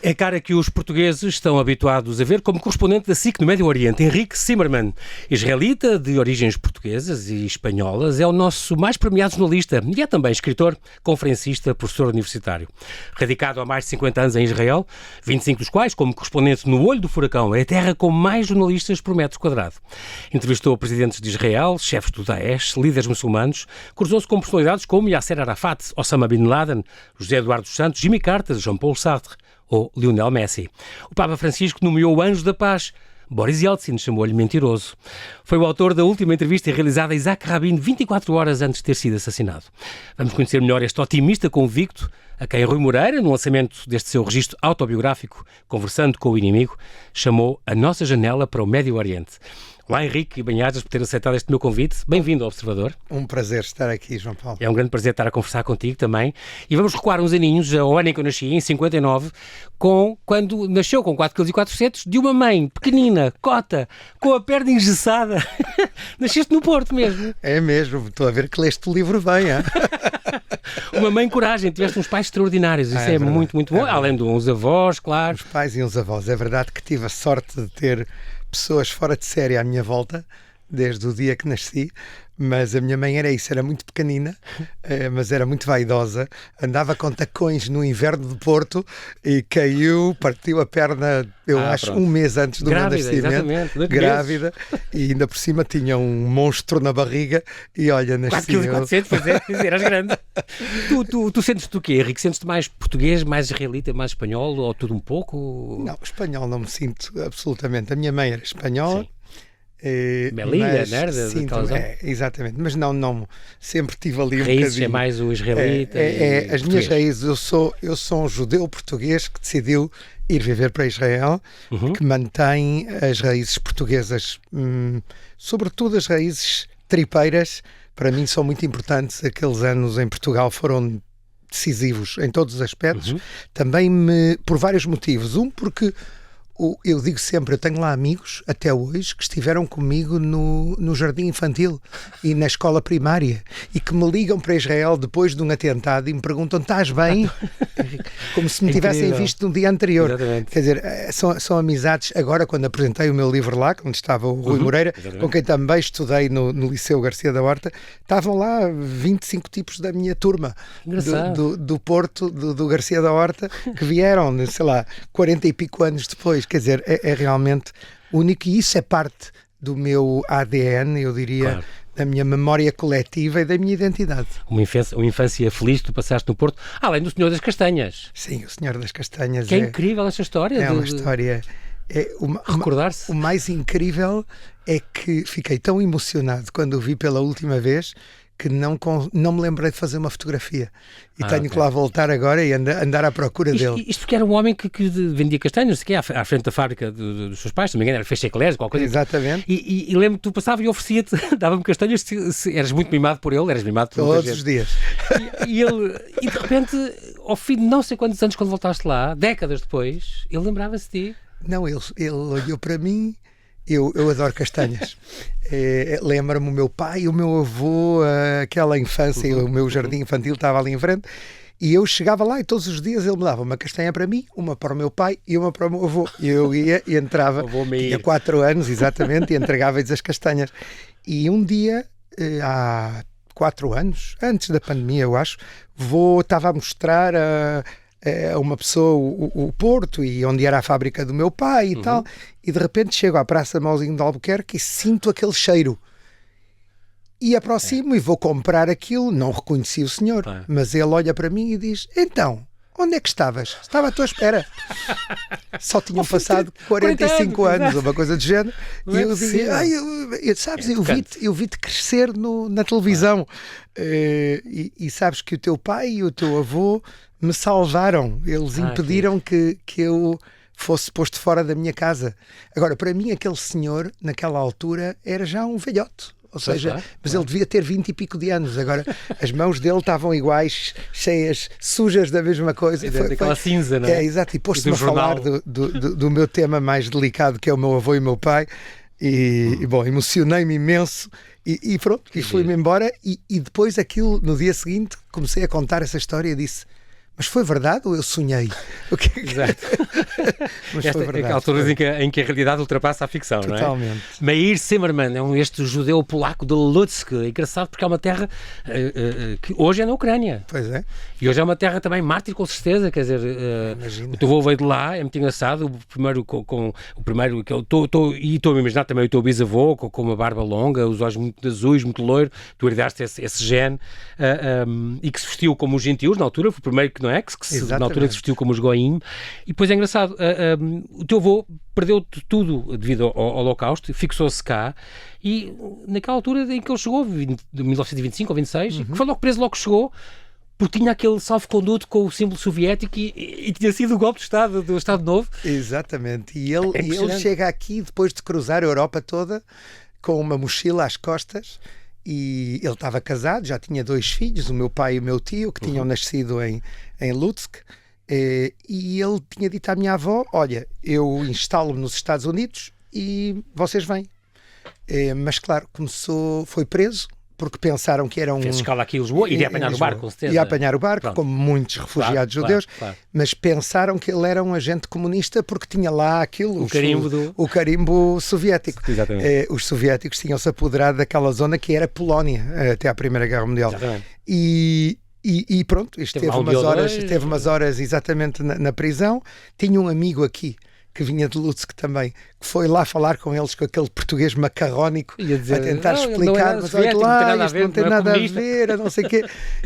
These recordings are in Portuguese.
É a cara que os portugueses estão habituados a ver como correspondente da SIC no Médio Oriente. Henrique Zimmermann, israelita de origens portuguesas e espanholas, é o nosso mais premiado jornalista e é também escritor, conferencista, professor universitário. Radicado há mais de 50 anos em Israel, 25 dos quais como correspondente no Olho do Furacão, é a terra com mais jornalistas por metro quadrado. Entrevistou presidentes de Israel, chefes do Daesh, líderes muçulmanos, cruzou-se com personalidades como Yasser Arafat, Osama Bin Laden, José Eduardo dos Santos, Jimmy Carter, Jean-Paul Sartre ou Lionel Messi. O Papa Francisco nomeou o Anjo da Paz. Boris Yeltsin chamou-lhe mentiroso. Foi o autor da última entrevista realizada a Isaac Rabin 24 horas antes de ter sido assassinado. Vamos conhecer melhor este otimista convicto, a quem Rui Moreira, no lançamento deste seu registro autobiográfico, Conversando com o Inimigo, chamou a nossa janela para o Médio Oriente. Olá, Henrique e bem-ajas por ter aceitado este meu convite. Bem-vindo ao Observador. Um prazer estar aqui, João Paulo. É um grande prazer estar a conversar contigo também. E vamos recuar uns aninhos ao ano em que eu nasci, em 59, quando nasceu com 4,4 kg de uma mãe pequenina, cota, com a perna engessada. Nasceste no Porto mesmo. É mesmo, estou a ver que leste o livro bem, hein? Uma mãe coragem, tiveste uns pais extraordinários, isso é muito, muito bom. Além de uns avós, claro. Os pais e os avós. É verdade que tive a sorte de ter pessoas fora de série à minha volta, desde o dia que nasci, mas a minha mãe era isso, era muito pequenina, mas era muito vaidosa, andava com tacões no inverno de Porto e caiu, partiu a perna, um mês antes do meu nascimento, grávida, e ainda por cima tinha um monstro na barriga e olha, nasci 4,4 kg, eras grande. Tu sentes-te o quê, Henrique? Sentes-te mais português, mais israelita, mais espanhol, ou tudo um pouco? Não, espanhol não me sinto absolutamente. A minha mãe era espanhola. Sim. Melinda, exatamente, mas não sempre tive ali raízes, bocadinho. É mais o israelita. As minhas raízes, eu sou um judeu português que decidiu ir viver para Israel, que mantém as raízes portuguesas, sobretudo as raízes tripeiras. Para mim são muito importantes. Aqueles anos em Portugal foram decisivos em todos os aspectos. Também por vários motivos. Porque eu digo sempre, eu tenho lá amigos, até hoje, que estiveram comigo no jardim infantil e na escola primária e que me ligam para Israel depois de um atentado e me perguntam, estás bem? Como se me tivessem visto no dia anterior. Exatamente. Quer dizer, são amizades. Agora, quando apresentei o meu livro lá, onde estava o Rui Moreira, com quem também estudei no Liceu Garcia da Horta, estavam lá 25 tipos da minha turma do Porto, do Garcia da Horta, que vieram, sei lá, 40 e pico anos depois. Quer dizer, é realmente único e isso é parte do meu ADN, eu diria, claro, da minha memória coletiva e da minha identidade. Uma infância feliz que tu passaste no Porto, além do Senhor das Castanhas. Sim, o Senhor das Castanhas. Que é incrível esta história. É uma história... recordar-se. O mais incrível é que fiquei tão emocionado quando o vi pela última vez que não me lembrei de fazer uma fotografia. E tenho que lá voltar agora e andar à procura dele. Isto porque era um homem que vendia castanhas, que à frente da fábrica dos seus pais, se não me engano, era fez eclairs, qualquer coisa. Exatamente. E lembro que tu passavas e oferecia-te, dava-me castanhas, eras muito mimado por ele, eras mimado por todos os dias. E de repente, ao fim de não sei quantos anos, quando voltaste lá, décadas depois, ele lembrava-se de ti. Não, ele olhou para mim. Eu adoro castanhas. Lembra-me o meu pai e o meu avô, aquela infância, o meu jardim infantil estava ali em frente, e eu chegava lá e todos os dias ele me dava uma castanha para mim, uma para o meu pai e uma para o meu avô. E eu ia e entrava, tinha 4 anos exatamente, e entregava-lhes as castanhas. E um dia, há 4 anos, antes da pandemia eu acho, estava a mostrar a uma pessoa o Porto e onde era a fábrica do meu pai e tal, e de repente chego à Praça Mauzinho de Albuquerque e sinto aquele cheiro e aproximo e vou comprar aquilo. Não reconheci o senhor, mas ele olha para mim e diz, então, onde é que estavas? Estava à tua espera. Só tinham passado 45 anos, uma coisa do género. E eu digo, eu vi-te crescer na televisão. E sabes que o teu pai e o teu avô me salvaram. Eles impediram que eu fosse posto fora da minha casa. Agora, para mim, aquele senhor, naquela altura, era já um velhote. Ou seja, mas ele devia ter 20 e pico de anos. Agora, as mãos dele estavam iguais, cheias, sujas da mesma coisa. Daquela cinza, não é? Exato. E pôs-me a falar do meu tema mais delicado, que é o meu avô e o meu pai. E bom, emocionei-me imenso. E pronto, e fui-me embora. E depois aquilo, no dia seguinte, comecei a contar essa história e disse... Mas foi verdade ou eu sonhei? Exato. Mas Esta foi é verdade. aquela altura em que a realidade ultrapassa a ficção, Totalmente. não é? Meir Zimmerman é este judeu polaco de Lutsk. É engraçado porque é uma terra que hoje é na Ucrânia. Pois é. E hoje é uma terra também mártir, com certeza. Quer dizer, o teu avô veio de lá, é muito engraçado. O primeiro que eu estou a imaginar também o teu bisavô com uma barba longa, os olhos muito azuis, muito loiro. Tu herdaste esse gene e que se vestiu como os gentios na altura. Foi o primeiro que não é? Na altura que se vestiu como os goim. E depois é engraçado, o teu avô perdeu tudo devido ao Holocausto, fixou-se cá e naquela altura em que ele chegou, de 1925 ou 26, que foi logo preso, logo chegou, porque tinha aquele salvo-conduto com o símbolo soviético e tinha sido o golpe do Estado Novo. Exatamente. E ele chega aqui depois de cruzar a Europa toda com uma mochila às costas. E ele estava casado, já tinha 2 filhos, o meu pai e o meu tio, que tinham nascido em Lutsk. E ele tinha dito à minha avó: olha, eu instalo-me nos Estados Unidos e vocês vêm. Mas claro, foi preso, porque pensaram que era Fez escala aqui em Lisboa, iria apanhar o barco, com certeza. Ia apanhar o barco, Pronto. como muitos refugiados judeus, claro. mas pensaram que ele era um agente comunista porque tinha lá aquilo, o carimbo soviético. Exatamente. Os soviéticos tinham-se apoderado daquela zona que era Polónia, até à Primeira Guerra Mundial. Exatamente. E pronto, isto teve umas horas exatamente na prisão. Tinha um amigo aqui que vinha de Lutsk também, que foi lá falar com eles com aquele português macarrónico, a tentar explicar, mas olha lá, isto não tem nada a ver, não sei o quê.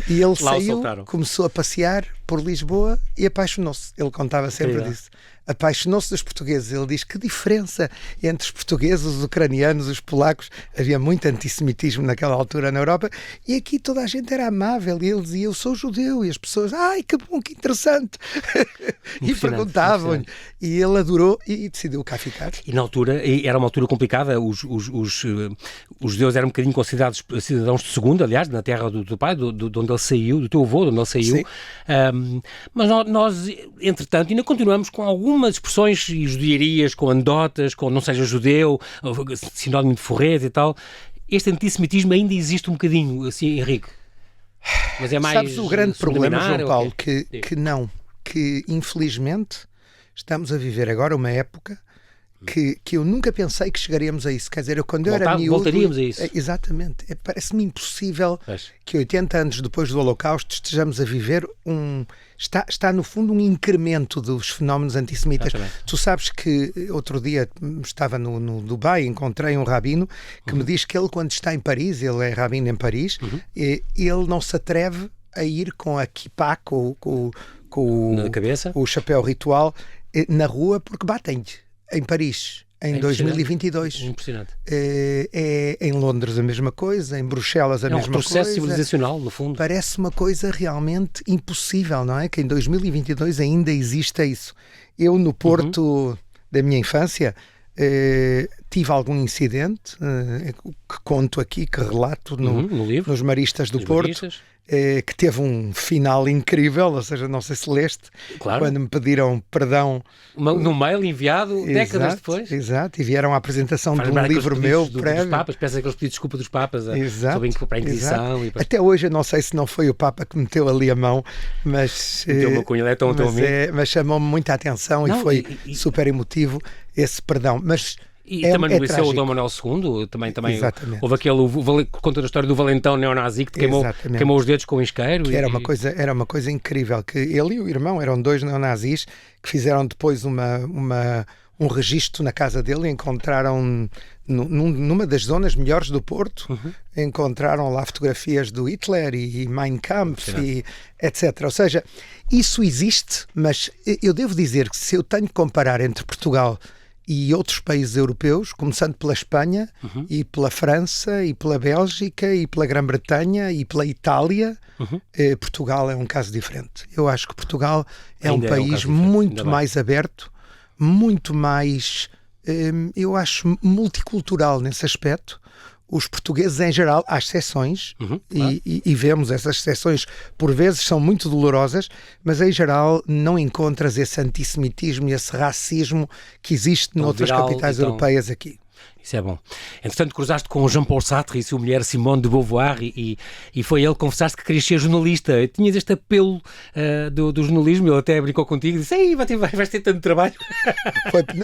E ele saiu, começou a passear por Lisboa e apaixonou-se. Ele contava sempre disso. Apaixonou-se dos portugueses. Ele diz que diferença entre os portugueses, os ucranianos, os polacos. Havia muito antissemitismo naquela altura na Europa e aqui toda a gente era amável e ele dizia: eu sou judeu, e as pessoas: ai, que bom, que interessante. E perguntavam-lhe. E ele adorou e decidiu cá ficar. E na altura, era uma altura complicada, os judeus eram um bocadinho considerados cidadãos de segunda, aliás, na terra do pai, de onde ele saiu, do teu avô, de onde ele saiu. Mas nós, entretanto, ainda continuamos com algumas expressões e judiarias, com anedotas, com não seja judeu, sinónimo de forrete e tal. Este antissemitismo ainda existe um bocadinho, assim, Henrique? Mas é mais... Sabes o grande problema, João Paulo, que infelizmente estamos a viver agora uma época que eu nunca pensei que chegaríamos a isso. Quer dizer, quando eu era miúdo... Voltaríamos a isso. Exatamente. Parece-me impossível que 80 anos depois do Holocausto estejamos a viver Está no fundo um incremento dos fenómenos antissemitas. Tu sabes que outro dia estava no Dubai, encontrei um rabino que me diz que ele, quando está em Paris, ele é rabino em Paris, ele não se atreve a ir com a kippah, na cabeça, o chapéu ritual, na rua, porque batem-lhe em Paris, em 2022. Impressionante. Em Londres a mesma coisa, em Bruxelas a mesma coisa. É um retrocesso civilizacional, no fundo. Parece uma coisa realmente impossível, não é? Que em 2022 ainda exista isso. Eu, no Porto da minha infância, tive algum incidente que conto aqui, que relato no livro, nos Maristas do Porto. Que teve um final incrível, ou seja, não sei se leste, quando me pediram perdão. No mail enviado décadas depois. Exato, e vieram à apresentação de um livro meu prévio. Dos Papas, peço aqueles pedidos de desculpa dos Papas sobre a Inquisição. E até hoje eu não sei se não foi o Papa que meteu ali a mão, mas, meteu uma cunha, é tão amigo. Mas chamou-me muita atenção e foi super emotivo esse perdão. Mas e também no Liceu Dom Manuel II, também houve aquele, conta a história do valentão neonazi que queimou os dedos com um isqueiro. Que era uma coisa incrível, que ele e o irmão eram 2 neonazis que fizeram depois um registro na casa dele e encontraram, numa das zonas melhores do Porto, encontraram lá fotografias do Hitler e Mein Kampf e etc. Ou seja, isso existe, mas eu devo dizer que se eu tenho que comparar entre Portugal e outros países europeus, começando pela Espanha e pela França e pela Bélgica e pela Grã-Bretanha e pela Itália, Portugal é um caso diferente. Eu acho que Portugal é um país muito mais aberto, muito mais, eu acho, multicultural nesse aspecto. Os portugueses, em geral, há exceções, e vemos essas exceções, por vezes, são muito dolorosas, mas, em geral, não encontras esse antissemitismo e esse racismo que existe noutras capitais europeias aqui. Isso é bom. Entretanto, cruzaste com Jean-Paul Sartre e sua mulher Simone de Beauvoir e foi ele que confessaste que querias ser jornalista. Tinhas este apelo do jornalismo, ele até brincou contigo e disse: "Ei, vais ter tanto trabalho."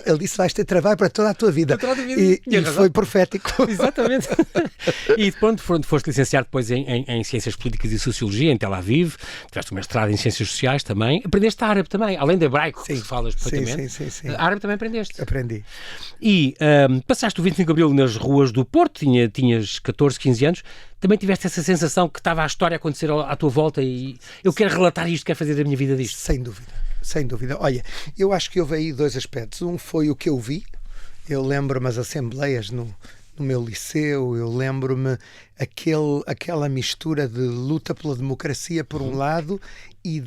Ele disse: "Vais ter trabalho para toda a tua vida." Para toda a vida. E foi profético. Exatamente. E pronto, foste licenciado depois em Ciências Políticas e Sociologia, em Tel Aviv, tiveste um mestrado em Ciências Sociais também, aprendeste árabe também, além de hebraico, que falas perfeitamente. Sim. Árabe também aprendeste. Aprendi. E passaste o 25 de Abril nas ruas do Porto, tinhas 14, 15 anos, também tiveste essa sensação que estava a história a acontecer à tua volta e eu quero relatar isto, quero fazer da minha vida disto. Sem dúvida. Olha, eu acho que houve aí dois aspectos. Um foi o que eu vi. Eu lembro-me as assembleias no meu liceu, eu lembro-me aquela mistura de luta pela democracia por um lado e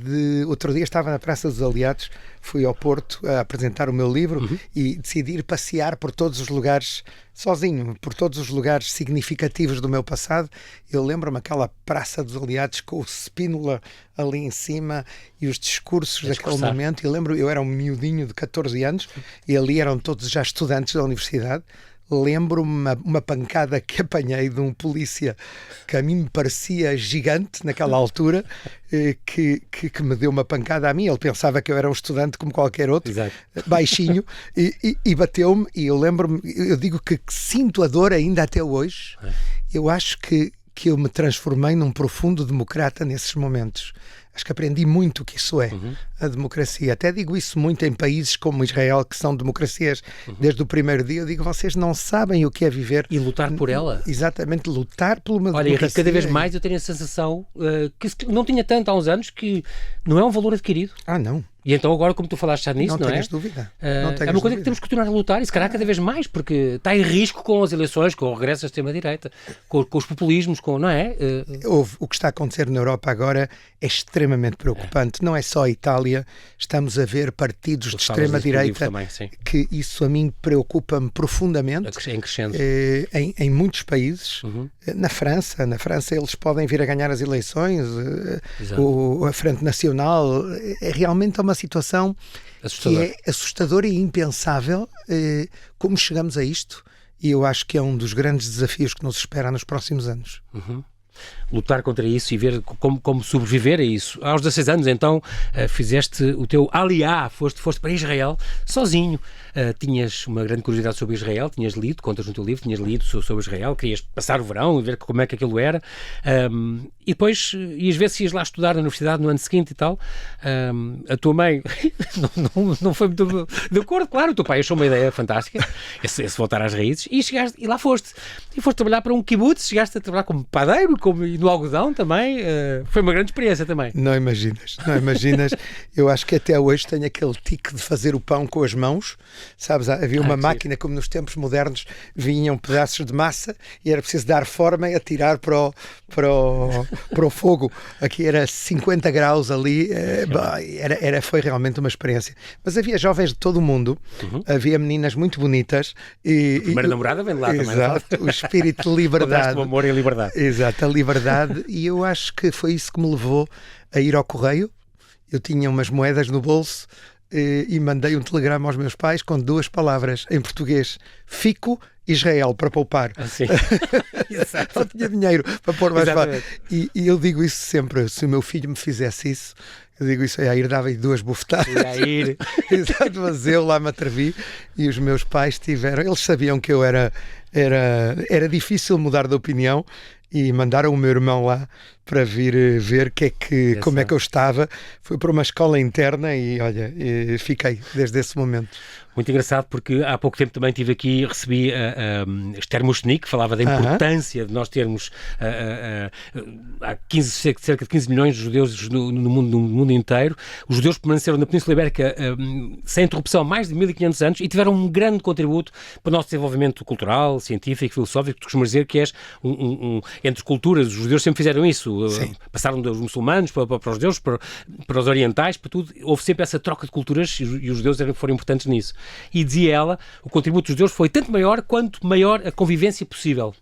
outro dia estava na Praça dos Aliados, fui ao Porto a apresentar o meu livro e decidi ir passear por todos os lugares sozinho, por todos os lugares significativos do meu passado. Eu lembro-me aquela Praça dos Aliados com o Spínola ali em cima e os discursos daquele momento. Eu era um miudinho de 14 anos e ali eram todos já estudantes da universidade. Lembro-me uma pancada que apanhei de um polícia que a mim me parecia gigante naquela altura, que me deu uma pancada a mim. Ele pensava que eu era um estudante como qualquer outro, Exato. Baixinho, e bateu-me. E eu lembro-me, eu digo que sinto a dor ainda até hoje. Eu acho que eu me transformei num profundo democrata nesses momentos. Acho que aprendi muito o que isso é, a democracia. Até digo isso muito em países como Israel, que são democracias desde o primeiro dia. Eu digo, vocês não sabem o que é viver... E lutar por ela. Exatamente, lutar por uma democracia. Olha, Henrique, cada vez mais eu tenho a sensação que não tinha tanto há uns anos, que não é um valor adquirido. Não. E então agora, como tu falaste já nisso, não é? Tenhas dúvida. É uma coisa que temos que continuar a lutar e se calhar cada vez mais, porque está em risco com as eleições, com o regresso da extrema-direita, com os populismos, não é? O que está a acontecer na Europa agora é extremamente preocupante. Não é só a Itália, estamos a ver partidos de extrema-direita, que isso a mim preocupa-me profundamente. Em crescendo. Em muitos países. Na França eles podem vir a ganhar as eleições, a Frente Nacional, é realmente uma situação que é assustadora e impensável como chegamos a isto, e eu acho que é um dos grandes desafios que nos espera nos próximos anos. Lutar contra isso e ver como sobreviver a isso. Aos 16 anos, então, fizeste o teu aliá, foste para Israel, sozinho. Tinhas uma grande curiosidade sobre Israel, tinhas lido, contas no teu livro, tinhas lido sobre Israel, querias passar o verão e ver como é que aquilo era. E depois ias ver se ias lá estudar na universidade no ano seguinte e tal. A tua mãe não foi muito de acordo, claro, o teu pai achou uma ideia fantástica, esse voltar às raízes, e lá foste. E foste trabalhar para um kibbutz, chegaste a trabalhar como padeiro, e no algodão também. Foi uma grande experiência também. Não imaginas. Eu acho que até hoje tenho aquele tique de fazer o pão com as mãos. Sabes, havia uma máquina, como nos tempos modernos, vinham pedaços de massa e era preciso dar forma e atirar para o fogo. Aqui era 50 graus ali, foi realmente uma experiência. Mas havia jovens de todo o mundo, havia meninas muito bonitas. A primeira namorada vem de lá também. Exato, o espírito de liberdade. O amor e a liberdade. Exato, a liberdade. E eu acho que foi isso que me levou a ir ao correio. Eu tinha umas moedas no bolso e mandei um telegrama aos meus pais com 2 palavras em português: fico Israel, para poupar. Exato. Não tinha dinheiro para pôr mais fácil. E eu digo isso sempre, se o meu filho me fizesse isso, eu digo isso, a ir dava-lhe 2 bufetadas. Exato, mas eu lá me atrevi e os meus pais eles sabiam que eu era difícil mudar de opinião e mandaram o meu irmão lá para vir ver como é que eu estava. Fui para uma escola interna e, olha, fiquei desde esse momento. Muito engraçado, porque há pouco tempo também recebi Esther Mushnik, que falava da importância de nós termos há cerca de 15 milhões de judeus no mundo inteiro. Os judeus permaneceram na Península Ibérica sem interrupção mais de 1500 anos e tiveram um grande contributo para o nosso desenvolvimento cultural, científico, filosófico. Tu costumas dizer que és entre culturas, os judeus sempre fizeram isso, tudo. Passaram dos muçulmanos para os judeus, para os orientais, para tudo. Houve sempre essa troca de culturas e os judeus foram importantes nisso. E dizia ela, o contributo dos judeus foi tanto maior quanto maior a convivência possível.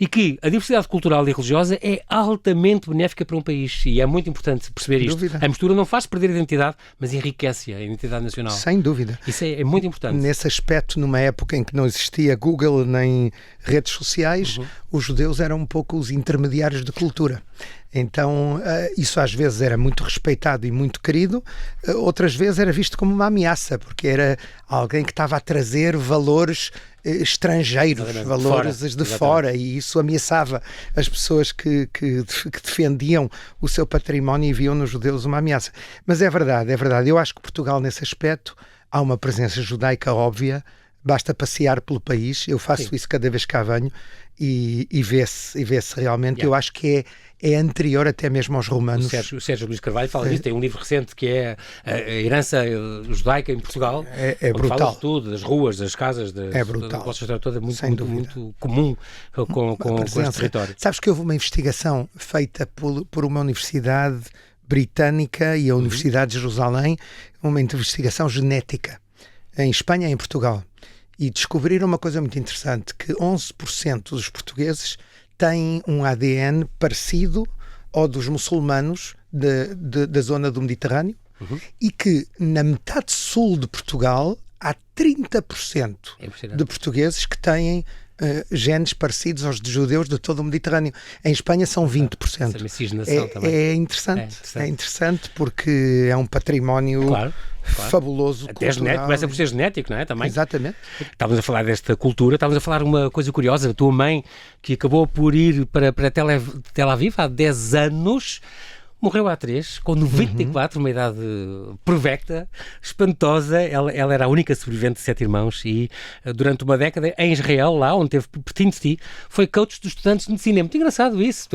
E que a diversidade cultural e religiosa é altamente benéfica para um país. E é muito importante perceber isto. A mistura não faz perder a identidade, mas enriquece a identidade nacional. Sem dúvida. Isso é muito importante. Nesse aspecto, numa época em que não existia Google nem redes sociais, os judeus eram um pouco os intermediários de cultura. Então, isso às vezes era muito respeitado e muito querido, outras vezes era visto como uma ameaça, porque era alguém que estava a trazer valores estrangeiros, valores de fora, e isso ameaçava as pessoas que defendiam o seu património e viam nos judeus uma ameaça. Mas é verdade. Eu acho que Portugal, nesse aspecto, há uma presença judaica óbvia. Basta passear pelo país, eu faço isso cada vez que cá venho, e vê-se realmente. Eu acho que é anterior até mesmo aos romanos. O Sérgio Luís Carvalho fala disso, tem um livro recente que é a herança judaica em Portugal. É brutal. Fala de tudo, das ruas, das casas, é brutal. Da vossa história toda, muito comum com este território. Sabes que houve uma investigação feita por uma universidade britânica e a Universidade de Jerusalém, uma investigação genética, em Espanha e em Portugal. E descobriram uma coisa muito interessante, que 11% dos portugueses têm um ADN parecido ao dos muçulmanos da zona do Mediterrâneo, e que na metade sul de Portugal há 30% de portugueses que têm genes parecidos aos de judeus de todo o Mediterrâneo. Em Espanha são 20%. É interessante porque é um património fabuloso. Até genético, começa por ser genético, não é? Também. Exatamente. Estávamos a falar desta cultura, estávamos a falar uma coisa curiosa, a tua mãe, que acabou por ir para Tel Aviv há 10 anos, morreu há 3, com 94, uma idade provecta, espantosa. Ela era a única sobrevivente de 7 irmãos e durante uma década em Israel, lá onde teve pertinho de ti, foi coach dos estudantes de medicina. É muito engraçado isso.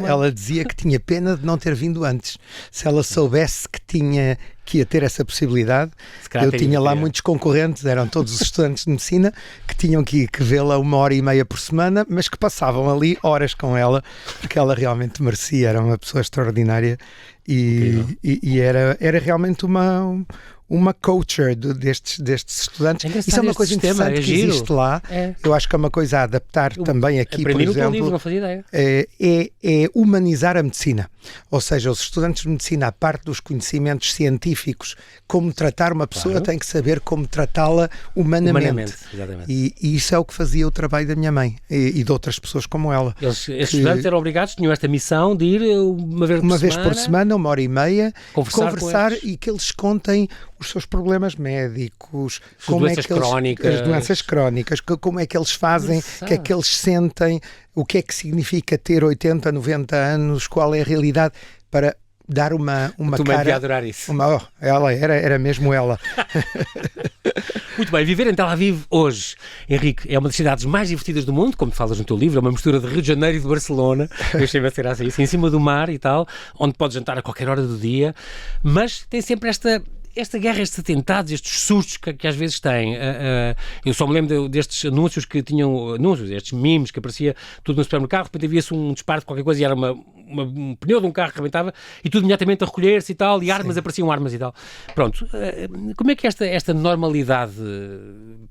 Ela dizia que tinha pena de não ter vindo antes. Se ela soubesse que ia ter essa possibilidade, eu tinha lá muitos concorrentes, eram todos os estudantes de medicina que tinham que vê-la 1h30 por semana, mas que passavam ali horas com ela, porque ela realmente merecia, era uma pessoa extraordinária e era realmente uma coacher destes estudantes. Isso é uma coisa interessante que existe lá. Eu acho que é uma coisa a adaptar também aqui, por exemplo. Livro, não fazia ideia. É humanizar a medicina. Ou seja, os estudantes de medicina, à parte dos conhecimentos científicos, como tratar uma pessoa, têm que saber como tratá-la humanamente. E isso é o que fazia o trabalho da minha mãe e de outras pessoas como ela. Esses estudantes eram obrigados, tinham esta missão de ir uma vez por semana, 1h30, conversar e que eles contem os seus problemas médicos, as doenças crónicas, como é que eles fazem, o que é que eles sentem, o que é que significa ter 80, 90 anos, qual é a realidade, para dar uma tu cara... Tu ia adorar isso. Ela era mesmo ela. Muito bem, viver em Tel Aviv hoje, Henrique, é uma das cidades mais divertidas do mundo, como falas no teu livro, é uma mistura de Rio de Janeiro e de Barcelona, deixei-me a ser assim, em cima do mar e tal, onde podes jantar a qualquer hora do dia, mas tem sempre esta guerra, estes atentados, estes sustos que às vezes têm. Eu só me lembro destes anúncios que tinham, estes memes que aparecia tudo no supermercado, de repente havia-se um disparo de qualquer coisa e era um pneu de um carro que rebentava e tudo imediatamente a recolher-se e tal, e armas, apareciam armas e tal. Pronto, como é que esta normalidade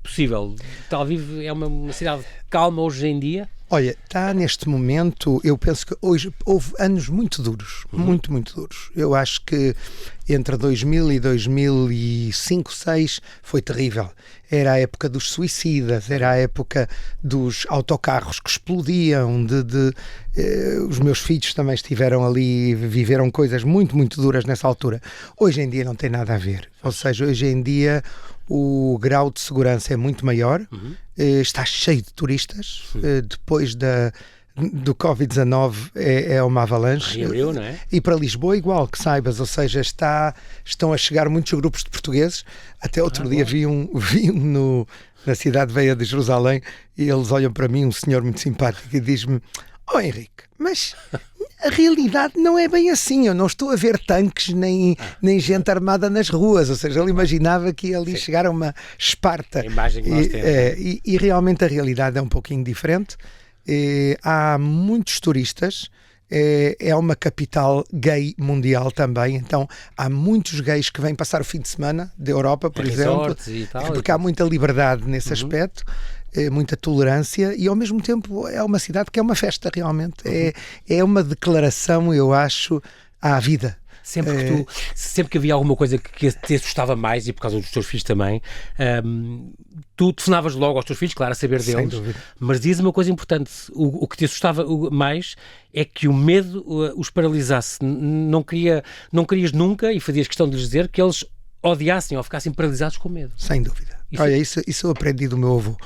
possível? Tel Aviv é uma cidade calma hoje em dia? Olha, está neste momento, eu penso que hoje houve anos muito duros, muito duros. Eu acho que entre 2000 e 2005, 2006 foi terrível. Era a época dos suicidas, era a época dos autocarros que explodiam, os meus filhos também estiveram ali, viveram coisas muito duras nessa altura. Hoje em dia não tem nada a ver. Ou seja, hoje em dia o grau de segurança é muito maior, está cheio de turistas, depois do Covid-19 é uma avalanche. Rio, não é? E para Lisboa igual, que saibas, ou seja, estão a chegar muitos grupos de portugueses. Até outro dia vi na cidade velha de Jerusalém e eles olham para mim, um senhor muito simpático, e diz-me: Henrique, mas a realidade não é bem assim, eu não estou a ver tanques nem gente armada nas ruas, ou seja, ele imaginava que ia ali chegar a uma Esparta. A imagem que nós temos. E realmente a realidade é um pouquinho diferente. Há muitos turistas, é uma capital gay mundial também, então há muitos gays que vêm passar o fim de semana da Europa, por exemplo, e tal, porque há muita liberdade nesse aspecto, muita tolerância, e ao mesmo tempo é uma cidade que é uma festa realmente, é uma declaração, eu acho, à vida. Sempre que havia alguma coisa que te assustava mais, e por causa dos teus filhos também, tu telefonavas logo aos teus filhos, claro, a saber Sem deles, dúvida. mas diz uma coisa importante, o que te assustava mais é que o medo os paralisasse. Não querias nunca, e fazias questão de lhes dizer, que eles odiassem ou ficassem paralisados com medo. Sem dúvida. Olha, isso eu aprendi do meu avô.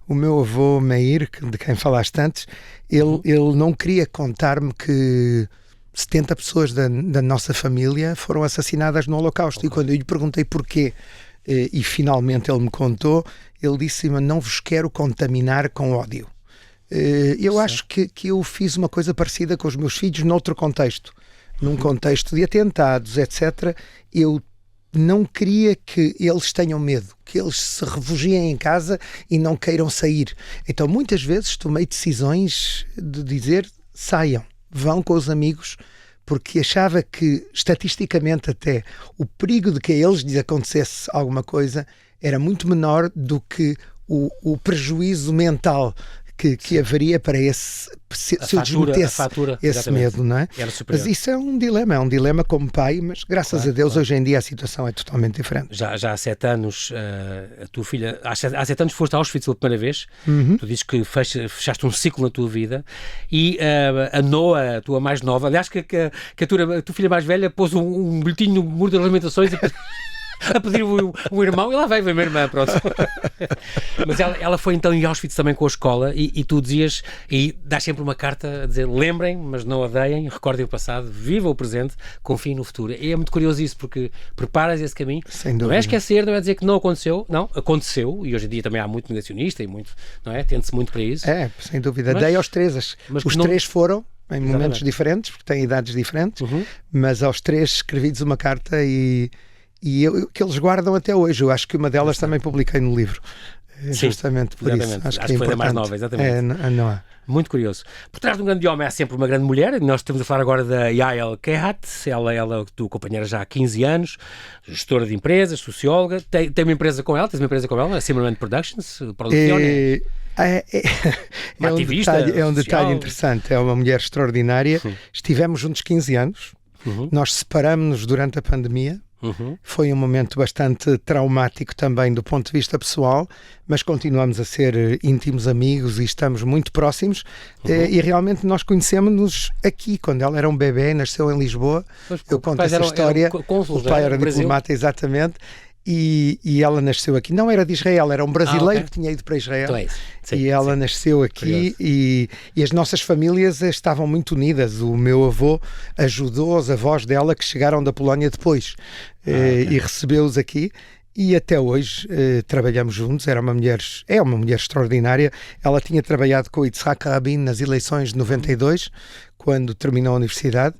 O meu avô Meir, de quem falaste antes, ele não queria contar-me que 70 pessoas da nossa família foram assassinadas no Holocausto. E quando eu lhe perguntei porquê, e finalmente ele me contou, ele disse-me: não vos quero contaminar com ódio. Eu acho que eu fiz uma coisa parecida com os meus filhos noutro contexto. Num contexto de atentados, etc. Eu não queria que eles tenham medo, que eles se refugiem em casa e não queiram sair. Então muitas vezes tomei decisões de dizer: saiam, vão com os amigos, porque achava que, estatisticamente até, o perigo de que a eles lhes acontecesse alguma coisa era muito menor do que o prejuízo mental que haveria para se eu desmetesse esse medo, não é? Mas isso é um dilema como pai, mas graças a Deus hoje em dia a situação é totalmente diferente. Já há 7 anos, a tua filha, há 7 anos foste a Auschwitz pela primeira vez, tu dizes que fechaste um ciclo na tua vida, e a Noa, a tua mais nova, aliás que a tua filha mais velha pôs um bilhetinho no muro das lamentações a pedir o irmão, e lá veio a minha irmã, pronto. Mas ela foi então em Auschwitz também com a escola, e tu dizias, e dás sempre uma carta a dizer: lembrem, mas não odeiem, recordem o passado, viva o presente, confiem no futuro. E é muito curioso isso, porque preparas esse caminho. Sem dúvida. Não é esquecer, não é dizer que não aconteceu, não, aconteceu, e hoje em dia também há muito negacionista e muito, não é? Tende-se muito para isso. Sem dúvida. Dei aos três. Os três foram em momentos diferentes, porque têm idades diferentes, mas aos três escrevi-lhes uma carta que eles guardam até hoje. Eu acho que uma delas também publiquei no livro. Justamente por isso. Acho que foi da mais nova, exatamente. Não há. Muito curioso. Por trás de um grande homem há sempre uma grande mulher. Nós estamos a falar agora da Yael Kehat. Ela é tua companheira já há 15 anos, gestora de empresas, socióloga. Tem uma empresa com ela, tens uma empresa com ela, a Zimmerman Productions, produzione. É um detalhe interessante. É uma mulher extraordinária. Estivemos juntos 15 anos. Nós separamos-nos durante a pandemia. Foi um momento bastante traumático também do ponto de vista pessoal, mas continuamos a ser íntimos amigos e estamos muito próximos. E realmente nós conhecemos-nos aqui, quando ela era um bebê, nasceu em Lisboa. Eu conto essa história. O pai era diplomata, exatamente. E ela nasceu aqui. Não era de Israel, era um brasileiro que tinha ido para Israel. Então é isso. E ela nasceu aqui e as nossas famílias estavam muito unidas. O meu avô ajudou os avós dela que chegaram da Polónia depois e recebeu-os aqui. E até hoje trabalhamos juntos. É uma mulher extraordinária. Ela tinha trabalhado com o Yitzhak Rabin nas eleições de 92, quando terminou a universidade.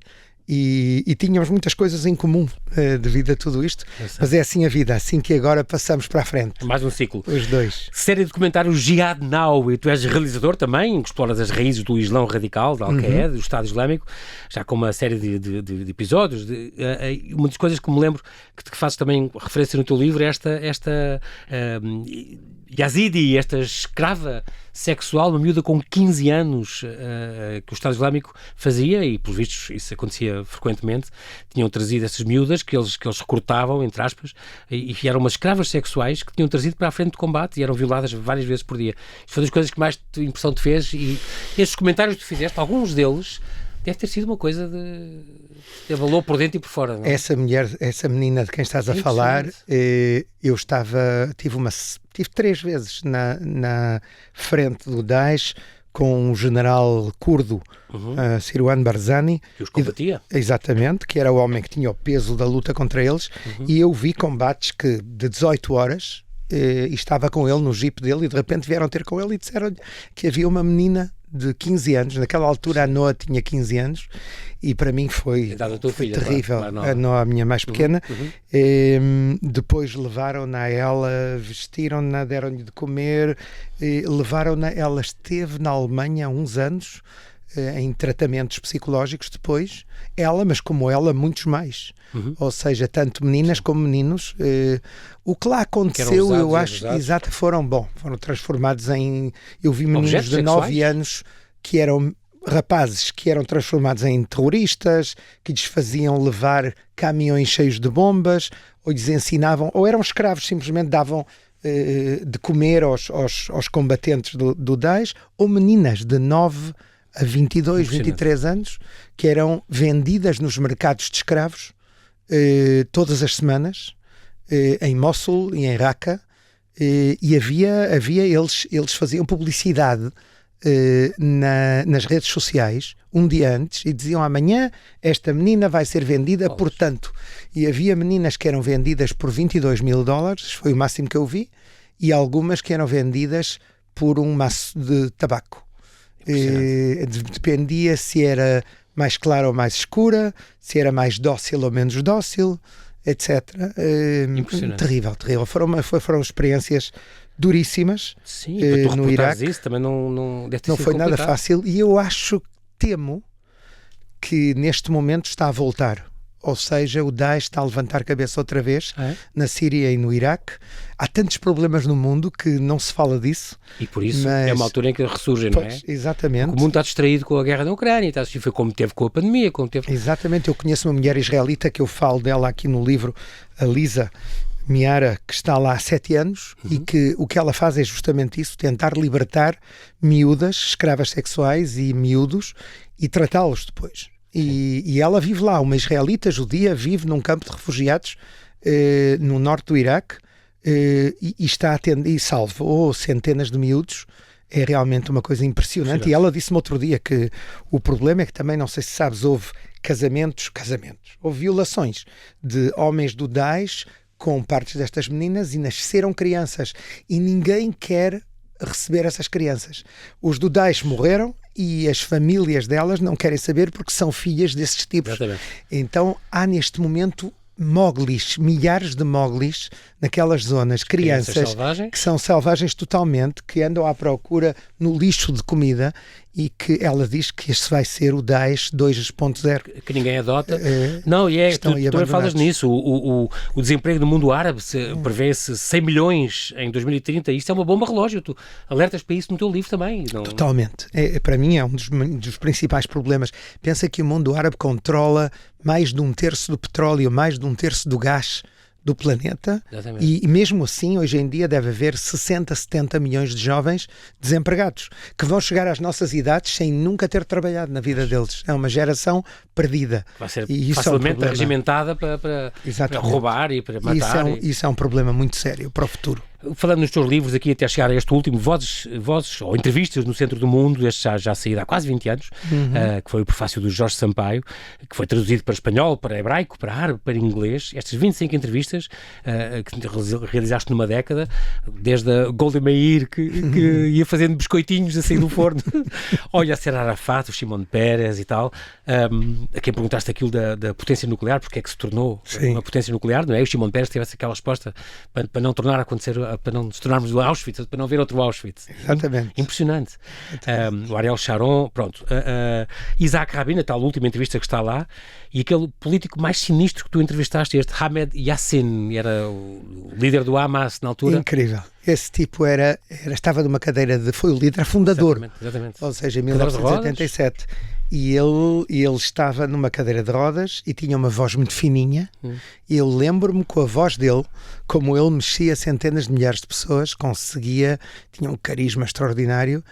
E tínhamos muitas coisas em comum devido a tudo isto, mas é assim a vida, assim que agora passamos para a frente. Mais um ciclo. Os dois. Série de documentário Jihad Now, e tu és realizador também, que exploras as raízes do Islão radical, da Al-Qaeda, do Estado Islâmico, já com uma série de episódios. Uma das coisas que me lembro que fazes também referência no teu livro é esta Yazidi, esta escrava sexual, uma miúda com 15 anos que o Estado Islâmico fazia, e pelos vistos isso acontecia frequentemente. Tinham trazido essas miúdas que eles recrutavam, entre aspas, e eram umas escravas sexuais que tinham trazido para a frente de combate e eram violadas várias vezes por dia. Isso foi uma das coisas que mais impressão te fez, e estes comentários que tu fizeste, alguns deles deve ter sido uma coisa de valor por dentro e por fora, não é? Essa menina de quem estás a falar, tive 3 vezes na frente do Daesh com um general curdo, Sirwan Barzani. Que os combatia. Exatamente, que era o homem que tinha o peso da luta contra eles, e eu vi combates de 18 horas, e estava com ele no jeep dele, e de repente vieram ter com ele e disseram-lhe que havia uma menina de 15 anos, naquela altura a Noa tinha 15 anos, e para mim foi terrível. A Noa, a minha mais pequena. Depois levaram-na a ela, vestiram-na, deram-lhe de comer, levaram-na, ela esteve na Alemanha há uns anos, em tratamentos psicológicos depois, ela, mas como ela, muitos mais. Ou seja, tanto meninas como meninos. O que lá aconteceu, eu acho, exato, foram transformados em... Eu vi meninos de 9 anos que eram rapazes que eram transformados em terroristas, que lhes faziam levar caminhões cheios de bombas, ou lhes ensinavam, ou eram escravos, simplesmente davam de comer aos combatentes do Daesh, ou meninas de 9 a 22, 23 anos, que eram vendidas nos mercados de escravos todas as semanas, em Mossul e em Raqqa, e eles faziam publicidade nas redes sociais um dia antes e diziam: amanhã esta menina vai ser vendida por tanto. E havia meninas que eram vendidas por $22.000, foi o máximo que eu vi, e algumas que eram vendidas por um maço de tabaco. Dependia se era mais clara ou mais escura, se era mais dócil ou menos dócil, etc. Terrível. Foram experiências duríssimas. Sim, para tu no Iraque. Isso também não deve ter sido foi complicado. nada fácil, e eu temo que neste momento está a voltar. Ou seja, o Daesh está a levantar cabeça outra vez na Síria e no Iraque. Há tantos problemas no mundo que não se fala disso. E por isso é uma altura em que ressurgem, não é? Exatamente. O mundo está distraído com a guerra na Ucrânia, foi como teve com a pandemia. Exatamente. Eu conheço uma mulher israelita, que eu falo dela aqui no livro, a Lisa Miara, que está lá há 7 anos, e que o que ela faz é justamente isso: tentar libertar miúdas, escravas sexuais e miúdos, e tratá-los depois. E ela vive lá, uma israelita judia, vive num campo de refugiados no norte do Iraque, e está a atender, e salvou centenas de miúdos. É realmente uma coisa impressionante. Sim. E ela disse-me outro dia que o problema é que também, não sei se sabes, houve houve violações de homens do Daesh com partes destas meninas, e nasceram crianças, e ninguém quer receber essas crianças. Os do Daesh morreram e as famílias delas não querem saber, porque são filhas desses tipos. Exatamente. Então há neste momento moglis, milhares de moglis naquelas zonas, crianças que são selvagens totalmente, que andam à procura no lixo de comida, e que ela diz que este vai ser o Daesh 2.0. Que ninguém adota. Não, tu também falas nisso. O desemprego no mundo árabe prevê-se 100 milhões em 2030. Isto é uma bomba relógio. Tu alertas para isso no teu livro também. Não? Totalmente. Para mim é um dos principais problemas. Pensa que o mundo árabe controla mais de 1/3 do petróleo, mais de 1/3 do gás do planeta, e mesmo assim hoje em dia deve haver 60, 70 milhões de jovens desempregados, que vão chegar às nossas idades sem nunca ter trabalhado na vida deles. É uma geração perdida. Vai ser facilmente regimentada para roubar e para matar. Isso é um problema muito sério para o futuro. Falando nos teus livros, aqui até chegar a este último, Vozes ou Entrevistas no Centro do Mundo, este já saído há quase 20 anos, que foi o prefácio do Jorge Sampaio, que foi traduzido para espanhol, para hebraico, para árabe, para inglês. Estas 25 entrevistas que realizaste numa década, desde a Golda Meir, que ia fazendo biscoitinhos a sair do forno, olha, a ser Arafat, o Shimon Peres e tal. A quem perguntaste aquilo da potência nuclear, porque é que se tornou uma potência nuclear, não é? O Shimon Peres tivesse aquela resposta para não tornar a acontecer, para não nos tornarmos o Auschwitz, para não ver outro Auschwitz. Exatamente. Impressionante. O Ariel Sharon, pronto. Isaac Rabin, a tal última entrevista que está lá, e aquele político mais sinistro que tu entrevistaste, este Hamed Yassin, era o líder do Hamas na altura. Incrível. Esse tipo estava numa cadeira foi o líder fundador. Exatamente. Ou seja, em 1987. E ele estava numa cadeira de rodas e tinha uma voz muito fininha. E eu lembro-me com a voz dele, como ele mexia centenas de milhares de pessoas, tinha um carisma extraordinário,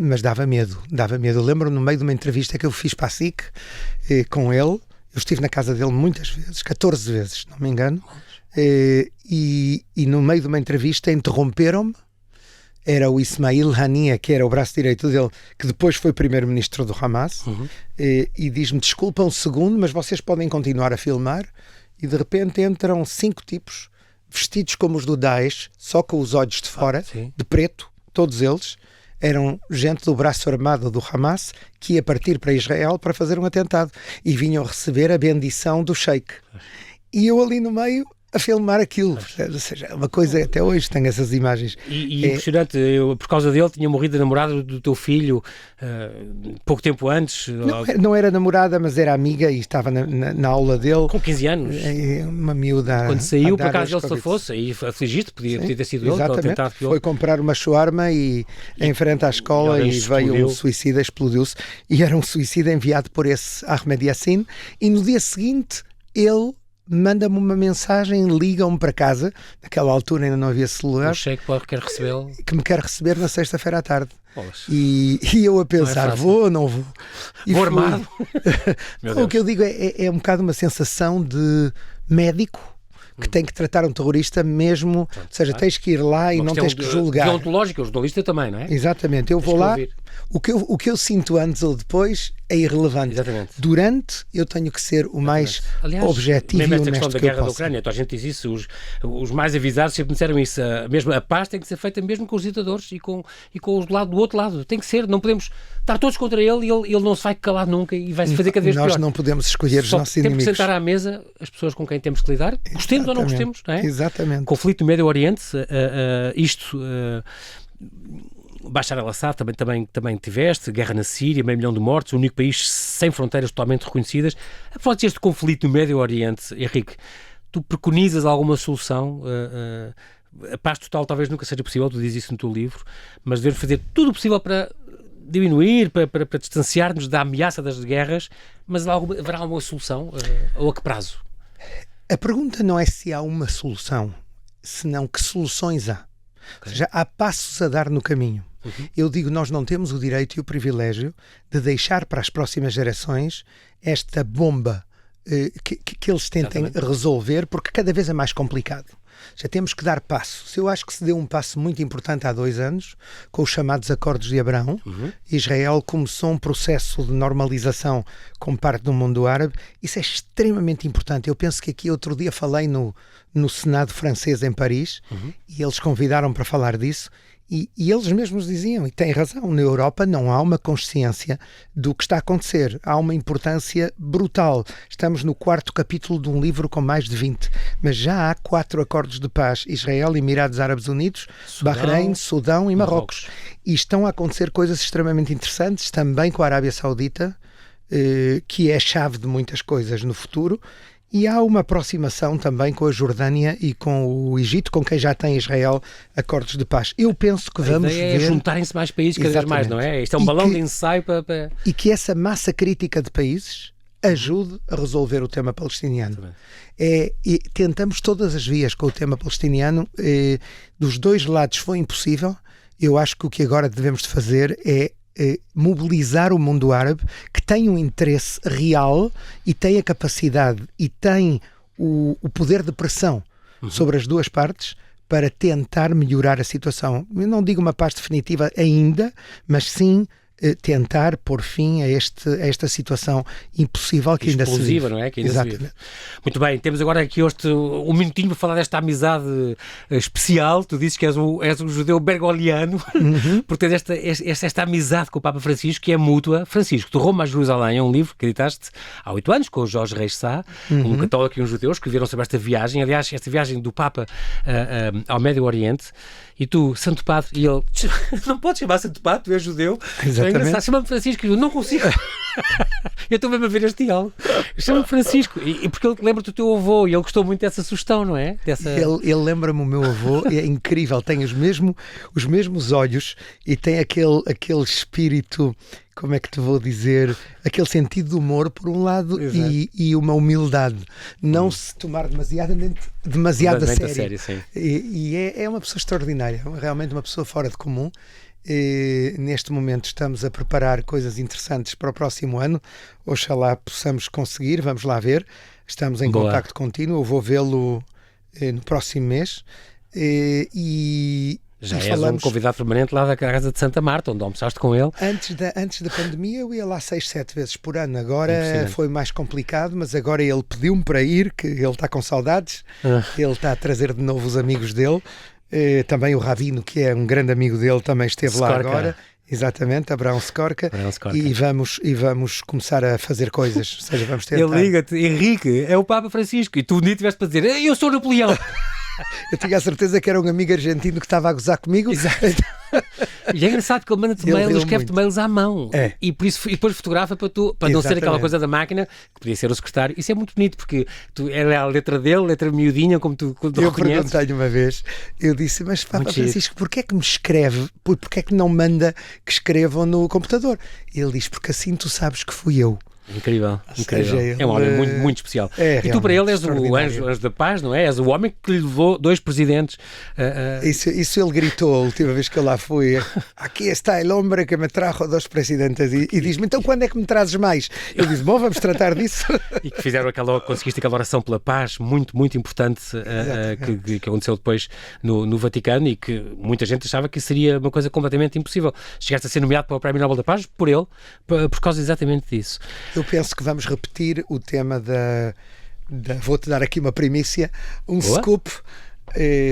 mas dava medo. Eu lembro-me, no meio de uma entrevista que eu fiz para a SIC com ele, eu estive na casa dele muitas vezes, 14 vezes, não me engano, e no meio de uma entrevista interromperam-me. Era o Ismail Haniyeh, que era o braço direito dele, que depois foi primeiro-ministro do Hamas, e diz-me: desculpa um segundo, mas vocês podem continuar a filmar. E de repente entram 5 tipos vestidos como os do Daesh, só com os olhos de fora, de preto, todos eles. Eram gente do braço armado do Hamas, que ia partir para Israel para fazer um atentado, e vinham receber a bendição do Sheikh. E eu ali no meio a filmar aquilo. Ou seja, é uma coisa, até hoje tenho essas imagens. E impressionante, por causa dele tinha morrido a namorada do teu filho pouco tempo antes. Não era namorada, mas era amiga e estava na aula dele. Com 15 anos. Uma miúda. Quando saiu, por acaso ele se fosse, aí afligiste, podia ter sido ele. Exatamente. Foi comprar uma shawarma e em frente à escola e veio um suicida, explodiu-se. E era um suicida enviado por esse Ahmed Yassin. E no dia seguinte, ele manda-me uma mensagem, liga-me para casa, naquela altura ainda não havia celular. Um cheque que quer recebê-lo. Que me quer receber na sexta-feira à tarde. E eu a pensar, vou ou não vou? Vou armado. O que eu digo é um bocado uma sensação de médico que tem que tratar um terrorista mesmo, ou seja, tens que ir lá e não tens que julgar. Deontológico, o jornalista também, não é? Exatamente, eu vou lá, o que eu sinto antes ou depois é irrelevante. Exatamente. Durante, eu tenho que ser o mais objetivo e honesto que eu posso. Mesmo esta questão da guerra da Ucrânia, a gente diz isso, os mais avisados sempre disseram isso, mesmo a paz tem que ser feita mesmo com os ditadores e com os do outro lado, tem que ser, não podemos estar todos contra ele e ele não se vai calar nunca e vai-se fazer cada vez pior. Nós não podemos escolher os nossos inimigos. Temos que sentar à mesa as pessoas com quem temos que lidar, gostemos ou não gostemos, não é? Exatamente. Conflito no Médio Oriente, Bashar al-Assad também tiveste, guerra na Síria, 500 mil de mortos, o único país sem fronteiras totalmente reconhecidas. A falar deste conflito no Médio Oriente, Henrique, tu preconizas alguma solução? A paz total talvez nunca seja possível, tu dizes isso no teu livro, mas devemos fazer tudo o possível para diminuir, para distanciar-nos da ameaça das guerras, mas haverá alguma solução? Ou a que prazo? A pergunta não é se há uma solução, senão que soluções há. Ou seja, há passos a dar no caminho. Eu digo, nós não temos o direito e o privilégio de deixar para as próximas gerações esta bomba que eles tentem resolver, porque cada vez é mais complicado. Já temos que dar passos. Eu acho que se deu um passo muito importante há 2 anos, com os chamados Acordos de Abrão. Israel começou um processo de normalização com parte do mundo árabe. Isso é extremamente importante. Eu penso que aqui outro dia falei no Senado francês em Paris e eles convidaram para falar disso. E eles mesmos diziam, e têm razão, na Europa não há uma consciência do que está a acontecer. Há uma importância brutal. Estamos no 4º capítulo de um livro com mais de 20, mas já há 4 acordos de paz. Israel, Emirados Árabes Unidos, Bahrein, Sudão e Marrocos. E estão a acontecer coisas extremamente interessantes, também com a Arábia Saudita, que é a chave de muitas coisas no futuro. E há uma aproximação também com a Jordânia e com o Egito, com quem já tem Israel acordos de paz. Eu penso que vamos ver... é juntarem-se mais países cada vez mais, não é? Isto é um balão de ensaio para... E que essa massa crítica de países ajude a resolver o tema palestiniano. E tentamos todas as vias com o tema palestiniano. Dos 2 lados foi impossível. Eu acho que o que agora devemos de fazer é mobilizar o mundo árabe, que tem um interesse real e tem a capacidade e tem o poder de pressão sobre as 2 partes para tentar melhorar a situação. Eu não digo uma paz definitiva ainda, mas sim tentar pôr fim a esta situação impossível que ainda se vive. Explosiva, não é? Que ainda se vive. Muito bem, temos agora aqui um minutinho para falar desta amizade especial. Tu dizes que és um judeu bergoliano, porque tens esta amizade com o Papa Francisco, que é mútua. Francisco, de Roma a Jerusalém, é um livro que editaste há 8 anos, com o Jorge Reis Sá, um católico e um judeu, escreveram sobre esta viagem. Aliás, esta viagem do Papa ao Médio Oriente. E tu, Santo Padre, e ele, não podes chamar Santo Padre, tu és judeu. Exatamente. É engraçado, chama-me Francisco, eu não consigo. Eu estou mesmo a ver este diálogo. Chama-me Francisco, e porque ele lembra-te do teu avô, e ele gostou muito dessa sugestão, não é? Ele lembra-me o meu avô, é incrível, tem os mesmos olhos e tem aquele espírito, como é que te vou dizer, aquele sentido de humor por um lado e uma humildade, não se tomar demasiado a sério. Sim. E é uma pessoa extraordinária, realmente uma pessoa fora de comum. Neste momento estamos a preparar coisas interessantes para o próximo ano, oxalá possamos conseguir, vamos lá ver, estamos em contacto contínuo, eu vou vê-lo no próximo mês já és um convidado permanente lá da casa de Santa Marta, onde almoçaste com ele. Antes da pandemia eu ia lá 6, 7 vezes por ano, agora foi mais complicado, mas agora ele pediu-me para ir, que ele está com saudades, ele está a trazer de novo os amigos dele. Também o Rabino, que é um grande amigo dele, também esteve lá agora. Exatamente, Abraão Skorka. E vamos começar a fazer coisas. Ou seja, vamos tentar. Ele liga-te, Henrique, é o Papa Francisco. E tu um dia tiveste para dizer, eu sou Napoleão. Eu tinha a certeza que era um amigo argentino que estava a gozar comigo. Exato. E é engraçado que ele manda-te mails, escreve-te mails à mão. E depois fotografa para não ser aquela coisa da máquina, que podia ser o secretário. Isso é muito bonito, porque é a letra dele, letra miudinha, como tu reconheces. Eu perguntei-lhe uma vez, eu disse, mas Papa Francisco, porquê é que me escreve? Porquê é que não manda que escrevam no computador? Ele diz, porque assim tu sabes que fui eu. Incrível, incrível. É um homem muito, muito especial. E tu para ele és o anjo da paz, não é? És o homem que lhe levou 2 presidentes. Isso ele gritou a última vez que eu lá fui. Aqui está o homem que me trajo 2 presidentes. E diz-me, então quando é que me trazes mais? Eu disse, bom, vamos tratar disso. E que conseguiste aquela oração pela paz, muito, muito importante, que aconteceu depois no Vaticano e que muita gente achava que seria uma coisa completamente impossível. Chegaste a ser nomeado para o Prémio Nobel da Paz por ele, por causa exatamente disso. Eu penso que vamos repetir o tema vou-te dar aqui uma primícia, scoop.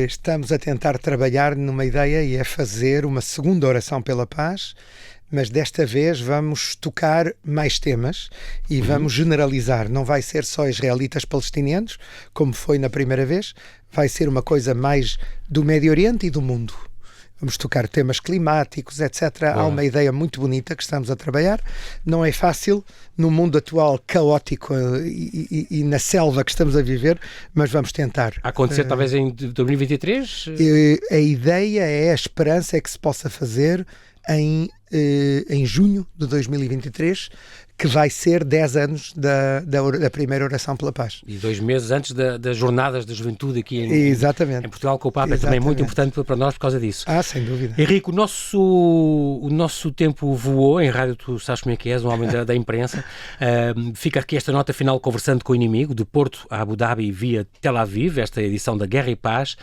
Estamos a tentar trabalhar numa ideia e é fazer uma segunda oração pela paz, mas desta vez vamos tocar mais temas e vamos generalizar. Não vai ser só israelitas palestinianos, como foi na primeira vez, vai ser uma coisa mais do Médio Oriente e do mundo. Vamos tocar temas climáticos, etc. Há uma ideia muito bonita que estamos a trabalhar. Não é fácil no mundo atual caótico e na selva que estamos a viver, mas vamos tentar. A acontecer talvez em 2023? A ideia a esperança é que se possa fazer em junho de 2023, que vai ser 10 anos da primeira oração pela paz. E 2 meses antes das jornadas da juventude aqui em Portugal, com o Papa. É também muito importante para nós por causa disso. Sem dúvida. Henrique, o nosso tempo voou em rádio, tu sabes como é que és, um homem da imprensa. Fica aqui esta nota final conversando com o inimigo, de Porto a Abu Dhabi via Tel Aviv, esta edição da Guerra e Paz,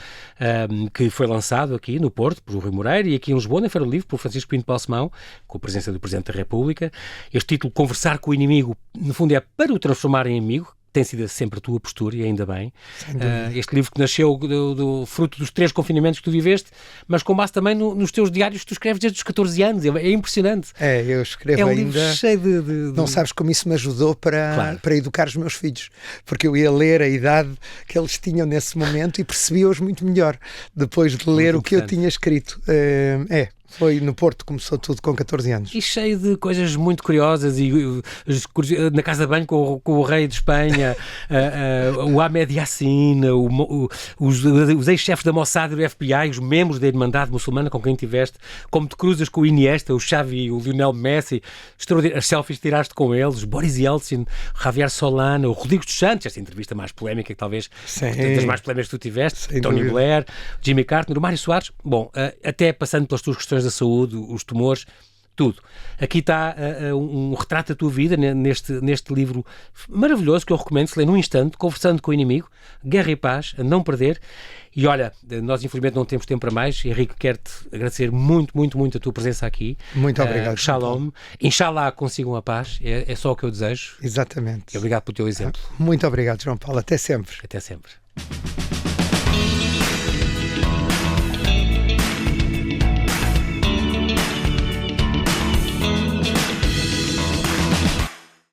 que foi lançado aqui no Porto, por Rui Moreira, e aqui em Lisboa, na Feira do Livro, por Francisco Pinto Balsemão, com a presença do Presidente da República. Este título, Conversar com o inimigo, no fundo é para o transformar em amigo, tem sido sempre a tua postura e ainda bem. Este livro que nasceu do fruto dos 3 confinamentos que tu viveste, mas com base também nos teus diários que tu escreves desde os 14 anos. É impressionante. Eu escrevo ainda. É um livro cheio de... Não sabes como isso me ajudou para educar os meus filhos, porque eu ia ler a idade que eles tinham nesse momento e percebia-os muito melhor depois de ler o que eu tinha escrito. Foi no Porto, começou tudo com 14 anos. E cheio de coisas muito curiosas, e na casa de banho com o rei de Espanha, o Ahmed Yassin, os ex-chefes da Mossad e do FBI, os membros da Irmandade Muçulmana com quem tiveste, como te cruzas com o Iniesta, o Xavi, o Lionel Messi, as selfies que tiraste com eles, Boris Yeltsin, Javier Solana, o Rodrigo dos Santos, esta entrevista mais polémica que talvez das mais polémicas que tu tiveste, Tony Blair, Jimmy Carter, o Mário Soares, até passando pelas tuas questões da saúde, os tumores, tudo. Aqui está um retrato da tua vida neste livro maravilhoso que eu recomendo se lê num instante, Conversando com o Inimigo, Guerra e Paz, a não perder. E olha, nós infelizmente não temos tempo para mais. Henrique, quero-te agradecer muito, muito, muito a tua presença aqui. Muito obrigado. Shalom. Inshallah consigam a paz, é só o que eu desejo. Exatamente. E obrigado pelo teu exemplo. Muito obrigado, João Paulo. Até sempre. Até sempre.